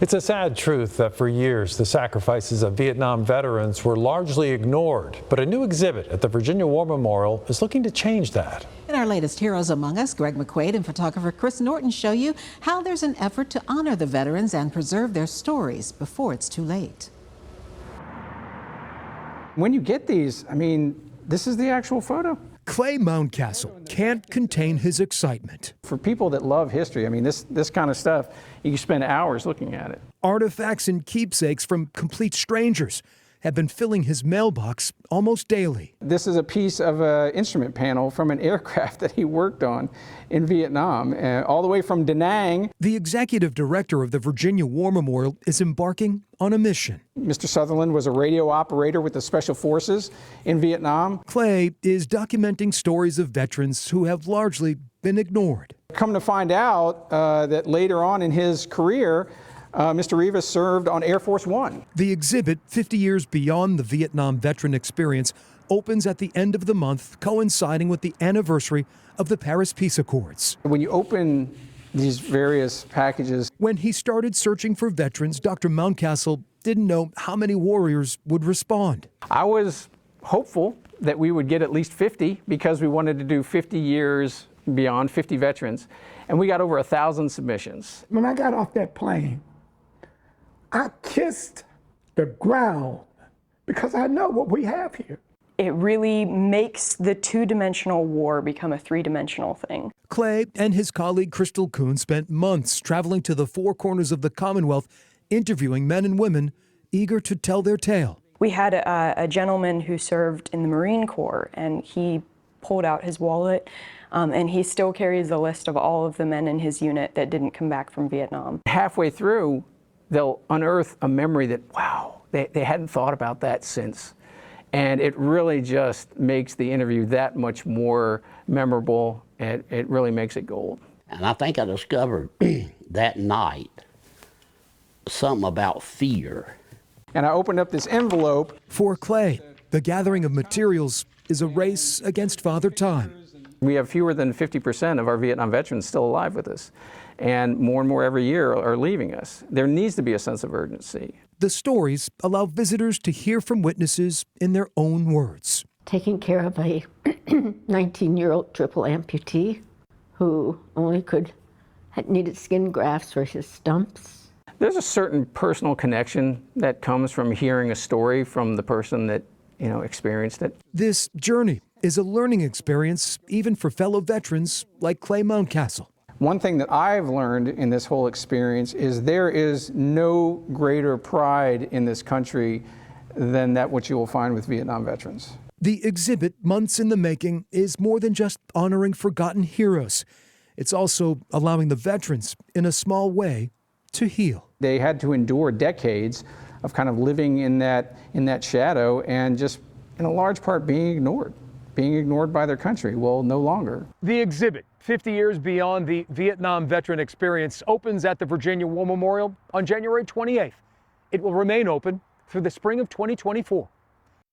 It's a sad truth that for years the sacrifices of Vietnam veterans were largely ignored, but a new exhibit at the Virginia War Memorial is looking to change that. In our latest Heroes Among Us, Greg McQuaid and photographer Chris Norton show you how there's an effort to honor the veterans and preserve their stories before it's too late. When you get these, I mean, this is the actual photo. Clay Mountcastle can't contain his excitement. For people that love history, I mean, this kind of stuff, you can spend hours looking at it. Artifacts and keepsakes from complete strangers have been filling his mailbox almost daily. This is a piece of an instrument panel from an aircraft that he worked on in Vietnam, all the way from Da Nang. The executive director of the Virginia War Memorial is embarking on a mission. Mr. Sutherland was a radio operator with the Special Forces in Vietnam. Clay is documenting stories of veterans who have largely been ignored. Come to find out that later on in his career, Mr. Rivas served on Air Force One. The exhibit, 50 years beyond the Vietnam veteran experience, opens at the end of the month, coinciding with the anniversary of the Paris Peace Accords. When you open these various packages. When he started searching for veterans, Dr. Mountcastle didn't know how many warriors would respond. I was hopeful that we would get at least 50 because we wanted to do 50 years beyond, 50 veterans, and we got over 1,000 submissions. When I got off that plane, I kissed the ground because I know what we have here. It really makes the two-dimensional war become a three-dimensional thing. Clay and his colleague Crystal Kuhn spent months traveling to the four corners of the Commonwealth, interviewing men and women eager to tell their tale. We had a gentleman who served in the Marine Corps, and he pulled out his wallet, and he still carries a list of all of the men in his unit that didn't come back from Vietnam. Halfway through, they'll unearth a memory that, wow, they hadn't thought about that since. And it really just makes the interview that much more memorable, and it really makes it gold. And I think I discovered that night something about fear. And I opened up this envelope. For Clay, the gathering of materials is a race against Father Time. We have fewer than 50% of our Vietnam veterans still alive with us, and more every year are leaving us. There needs to be a sense of urgency. The stories allow visitors to hear from witnesses in their own words. Taking care of a 19-year-old triple amputee who only needed skin grafts for his stumps. There's a certain personal connection that comes from hearing a story from the person that, experienced it. This journey is a learning experience even for fellow veterans like Clay Mountcastle. One thing that I've learned in this whole experience is there is no greater pride in this country than that which you will find with Vietnam veterans. The exhibit, months in the making, is more than just honoring forgotten heroes. It's also allowing the veterans, in a small way, to heal. They had to endure decades of kind of living in that shadow and just, in a large part, being ignored by their country. Well, no longer. The exhibit, 50 years beyond the Vietnam veteran experience, opens at the Virginia War Memorial on January 28th. It will remain open through the spring of 2024.